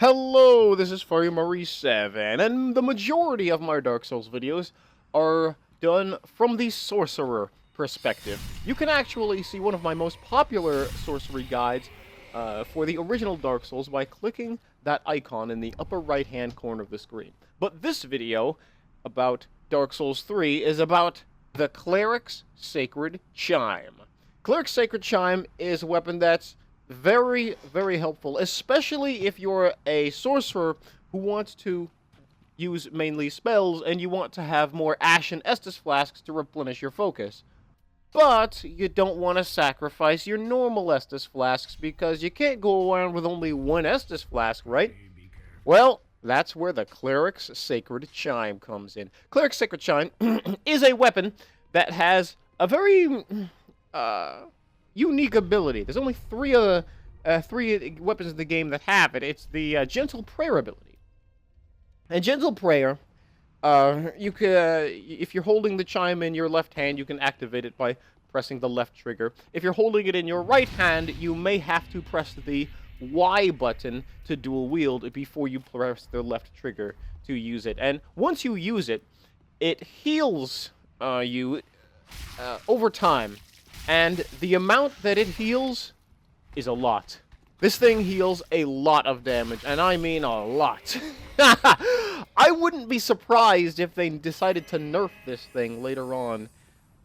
Hello, this is Furry7, and the majority of my Dark Souls videos are done from the Sorcerer perspective. You can actually see one of my most popular sorcery guides for the original Dark Souls by clicking that icon in the upper right-hand corner of the screen. But this video about Dark Souls 3 is about the Cleric's Sacred Chime. Cleric Sacred Chime is a weapon that's very, very helpful, especially if you're a sorcerer who wants to use mainly spells and you want to have more Ashen Estus Flasks to replenish your focus. But you don't want to sacrifice your normal Estus Flasks because you can't go around with only one Estus Flask, right? Well, that's where the Cleric's Sacred Chime comes in. Cleric Sacred Chime is a weapon that has a very unique ability. There's only three weapons in the game that have it. It's the Gentle Prayer ability. And Gentle Prayer, you can, if you're holding the chime in your left hand, you can activate it by pressing the left trigger. If you're holding it in your right hand, you may have to press the Y button to dual wield before you press the left trigger to use it. And once you use it, it heals you over time. And the amount that it heals is a lot. This thing heals a lot of damage, and I mean a lot. I wouldn't be surprised if they decided to nerf this thing later on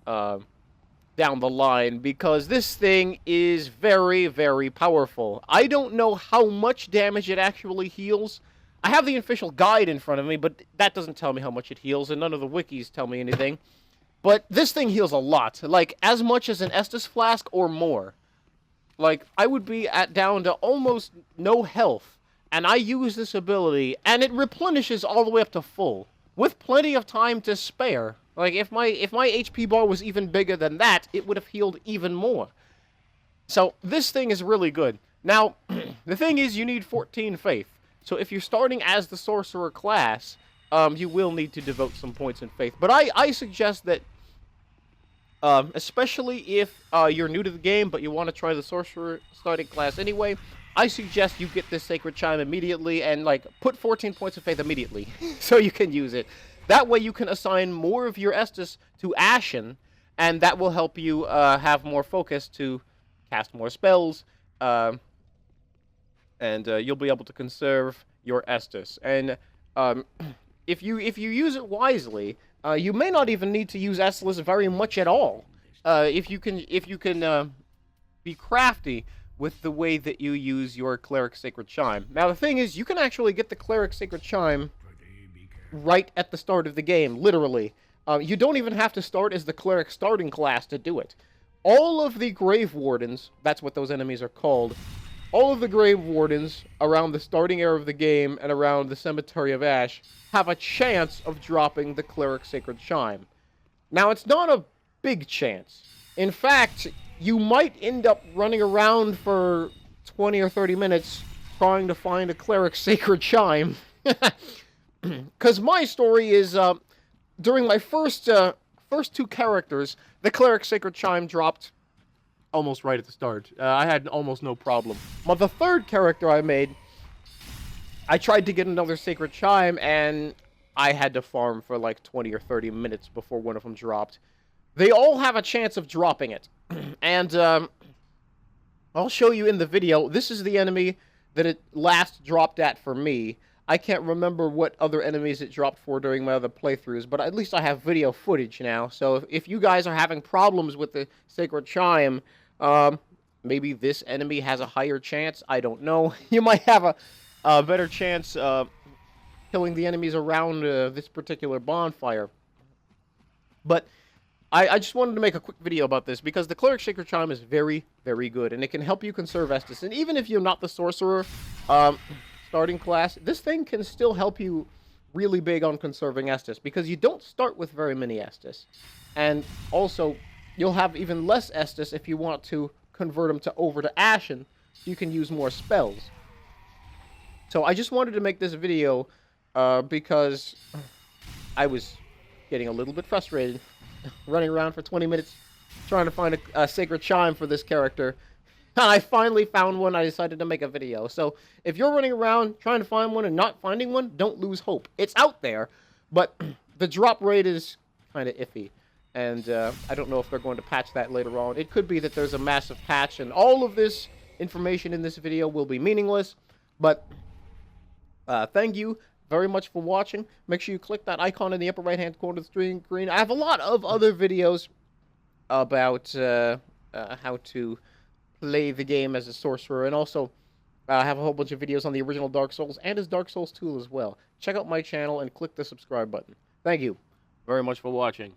down the line, because this thing is very, very powerful. I don't know how much damage it actually heals. I have the official guide in front of me, but that doesn't tell me how much it heals, and none of the wikis tell me anything. But this thing heals a lot, like as much as an Estus Flask or more. Like, I would be down to almost no health, and I use this ability, and it replenishes all the way up to full, with plenty of time to spare. Like, if my HP bar was even bigger than that, it would have healed even more. So, this thing is really good. Now, the thing is, you need 14 faith. So, if you're starting as the Sorcerer class, you will need to devote some points in faith. But I suggest that, especially if you're new to the game, but you want to try the Sorcerer starting class anyway, I suggest you get this Sacred Chime immediately and, like, put 14 points of faith immediately so you can use it. That way you can assign more of your Estus to Ashen, and that will help you have more focus to cast more spells, and you'll be able to conserve your Estus. And if you use it wisely, you may not even need to use Estus very much at all. If you can be crafty with the way that you use your Cleric Sacred Chime. Now the thing is, you can actually get the Cleric Sacred Chime right at the start of the game, literally. You don't even have to start as the Cleric starting class to do it. All of the Grave Wardens, that's what those enemies are called, all of the Grave Wardens around the starting area of the game and around the Cemetery of Ash have a chance of dropping the Cleric Sacred Chime. Now, it's not a big chance. In fact, you might end up running around for 20 or 30 minutes trying to find a Cleric Sacred Chime. Because my story is, during my first two characters, the Cleric Sacred Chime dropped almost right at the start. I had almost no problem. But the third character I made, I tried to get another Sacred Chime, and I had to farm for like 20 or 30 minutes before one of them dropped. They all have a chance of dropping it. And I'll show you in the video. This is the enemy that it last dropped at for me. I can't remember what other enemies it dropped for during my other playthroughs, but at least I have video footage now. So if you guys are having problems with the Sacred Chime, maybe this enemy has a higher chance. I don't know. You might have a better chance killing the enemies around this particular bonfire. But I just wanted to make a quick video about this because the Cleric Sacred Chime is very, very good, and it can help you conserve Estus. And even if you're not the Sorcerer starting class, this thing can still help you really big on conserving Estus because you don't start with very many Estus. And also, you'll have even less Estus if you want to convert them over to Ashen, so you can use more spells. So I just wanted to make this video because I was getting a little bit frustrated running around for 20 minutes trying to find a Sacred Chime for this character. I finally found one. I decided to make a video. So if you're running around trying to find one and not finding one, don't lose hope. It's out there, but the drop rate is kind of iffy. And I don't know if they're going to patch that later on. It could be that there's a massive patch and all of this information in this video will be meaningless. But thank you very much for watching. Make sure you click that icon in the upper right-hand corner of the screen. I have a lot of other videos about how to play the game as a sorcerer, and also I have a whole bunch of videos on the original Dark Souls and his Dark Souls 2 as well. Check out my channel and click the subscribe button. Thank you very much for watching.